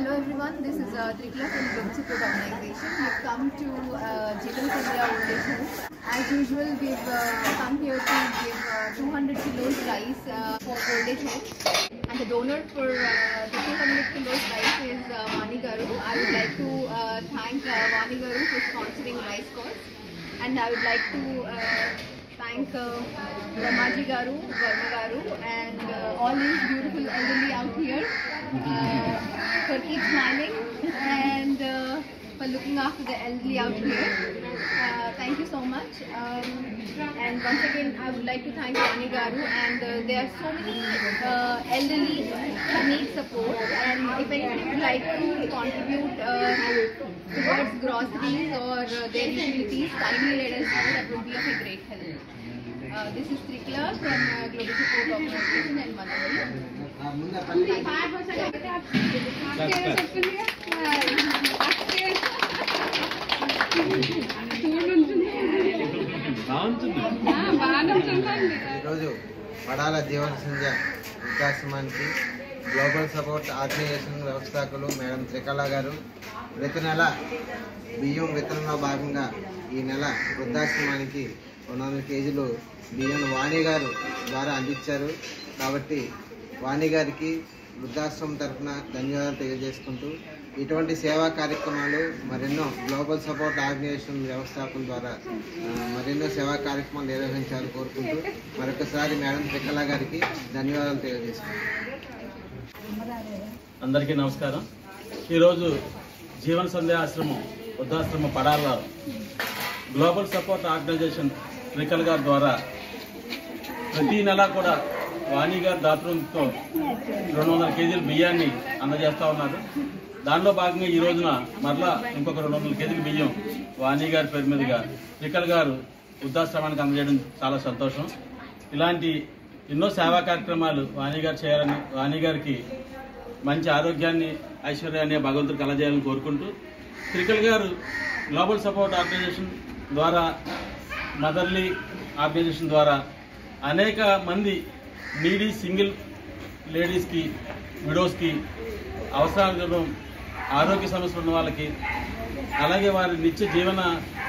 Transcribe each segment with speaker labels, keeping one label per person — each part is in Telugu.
Speaker 1: Hello everyone, this is Trikla from Global Support Organization. We've come to Jeevan Sandhya Old Age Home. As usual, we've come here to give 200 kilos rice for Old Age Home. And the donor for the 200 kilos rice is Vani Garu. I would like to thank Vani Garu for sponsoring rice cause. And I would like to thank Ramaji Garu, Varma Garu, and all these beautiful elderly out here for keep smiling and for looking after the elderly out here. Thank you so much. And once again, I would like to thank Vani Garu. And there are so many elderly who need support. And if anybody would like to contribute towards groceries or their utilities, kindly let us know. That would be of a great help. This is Trikla from Global Support Organization and Manavali.
Speaker 2: ఈరోజు పడాల జీవన సంధ్య వృద్ధాశ్రమానికి గ్లోబల్ సపోర్ట్ ఆర్గనైజేషన్ వ్యవస్థాపకులు మేడం త్రికళ గారు ప్రతి నెల బియ్యం వితరణలో భాగంగా ఈ నెల వృద్ధాశ్రమానికి 200 కేజీలు బియ్యం వాణి గారు ద్వారా అందించారు. కాబట్టి వాణి గారికి వృద్ధాశ్రమం తరఫున ధన్యవాదాలు తెలియజేసుకుంటూ ఇటువంటి సేవా కార్యక్రమాలు మరెన్నో గ్లోబల్ సపోర్ట్ ఆర్గనైజేషన్ వ్యవస్థాపన ద్వారా మరెన్నో సేవా కార్యక్రమాలు నిర్వహించాలని కోరుకుంటూ మరొకసారి మేడం త్రికళ గారికి ధన్యవాదాలు తెలియజేసుకుంటాం.
Speaker 3: అందరికీ నమస్కారం. ఈరోజు జీవన సంధ్య ఆశ్రమం వృద్ధాశ్రమ పడాల గ్లోబల్ సపోర్ట్ ఆర్గనైజేషన్ త్రికళ గారి ద్వారా ప్రతి నెల కూడా వాణి గారి దాతృత్వంతో 200 కేజీల బియ్యాన్ని అందజేస్తూ ఉన్నారు. దానిలో భాగంగా ఈ రోజున మరలా ఇంకొక 200 కేజీల బియ్యం వాణి గారి పేరు మీదుగా త్రికళ గారు వృద్ధాశ్రమానికి అందజేయడం చాలా సంతోషం. ఇలాంటి ఎన్నో సేవా కార్యక్రమాలు వాణి గారు చేయాలని, వాణి గారికి మంచి ఆరోగ్యాన్ని ఐశ్వర్యాన్ని భగవంతుడు కలజేయాలని కోరుకుంటూ త్రికళ గారు గ్లోబల్ సపోర్ట్ ఆర్గనైజేషన్ ద్వారా, మదర్లీ ఆర్గనైజేషన్ ద్వారా అనేక మంది నీడీ సింగిల్ లేడీస్కి, విడోస్కి, అవసరాలు ఆరోగ్య సమస్యలు ఉన్న వాళ్ళకి, అలాగే వారి నిత్య జీవన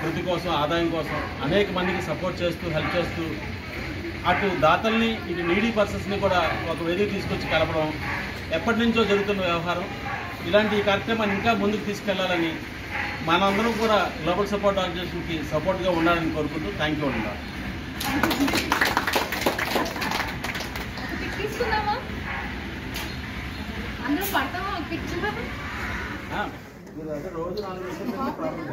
Speaker 3: వృత్తి కోసం, ఆదాయం కోసం అనేక మందికి సపోర్ట్ చేస్తూ, హెల్ప్ చేస్తూ, అటు దాతల్ని ఇటు నీడీ పర్సన్స్ని కూడా ఒక వేదిక తీసుకొచ్చి కలపడం ఎప్పటి నుంచో జరుగుతున్న వ్యవహారం. ఇలాంటి కార్యక్రమాన్ని ఇంకా ముందుకు తీసుకెళ్లాలని మనందరం కూడా గ్లోబల్ సపోర్ట్ ఆర్గనైజేషన్కి సపోర్ట్గా ఉండాలని కోరుకుంటూ థ్యాంక్ యూ అండి.
Speaker 1: అందరూ పడతామా పిక్చర్?
Speaker 3: రోజు 4 నిమిషాలు ప్రాబ్లం